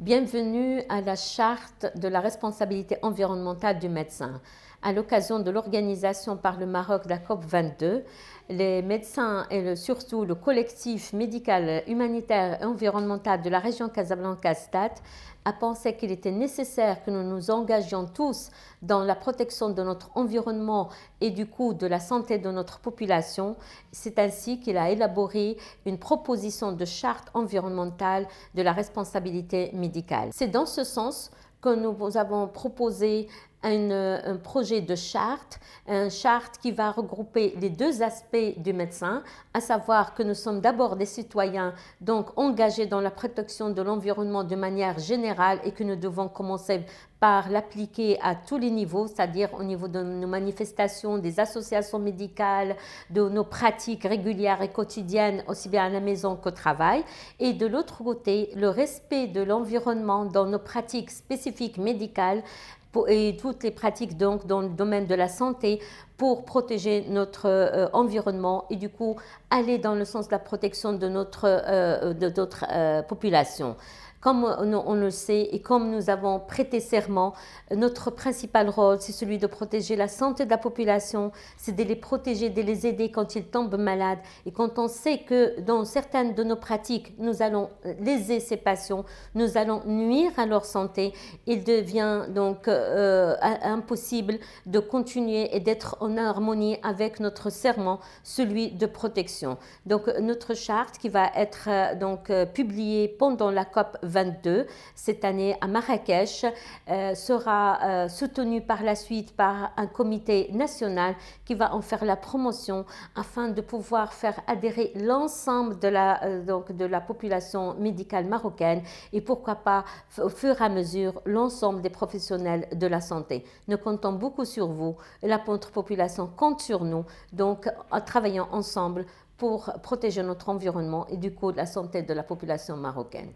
Bienvenue à la charte de la responsabilité environnementale du médecin. À l'occasion de l'organisation par le Maroc de la COP22, les médecins et surtout le collectif médical, humanitaire et environnemental de la région Casablanca-Stade a pensé qu'il était nécessaire que nous nous engagions tous dans la protection de notre environnement et du coup de la santé de notre population. C'est ainsi qu'il a élaboré une proposition de charte environnementale de la responsabilité médicale. C'est dans ce sens que nous avons proposé un projet de charte, une charte qui va regrouper les deux aspects du médecin, à savoir que nous sommes d'abord des citoyens, donc engagés dans la protection de l'environnement de manière générale et que nous devons commencer par l'appliquer à tous les niveaux, c'est-à-dire au niveau de nos manifestations, des associations médicales, de nos pratiques régulières et quotidiennes, aussi bien à la maison qu'au travail. Et de l'autre côté, le respect de l'environnement dans nos pratiques spécifiques médicales et toutes les pratiques donc dans le domaine de la santé pour protéger notre environnement et du coup aller dans le sens de la protection de notre population. Comme on le sait et comme nous avons prêté serment, notre principal rôle, c'est celui de protéger la santé de la population, c'est de les protéger, de les aider quand ils tombent malades. Et quand on sait que dans certaines de nos pratiques, nous allons léser ces patients, nous allons nuire à leur santé, il devient donc impossible de continuer et d'être en harmonie avec notre serment, celui de protection. Donc notre charte qui va être publiée pendant la COP 22 cette année à Marrakech sera soutenue par la suite par un comité national qui va en faire la promotion afin de pouvoir faire adhérer l'ensemble de la population médicale marocaine et pourquoi pas au fur et à mesure l'ensemble des professionnels de la santé. Nous comptons beaucoup sur vous, notre population compte sur nous, donc en travaillant ensemble pour protéger notre environnement et du coup la santé de la population marocaine.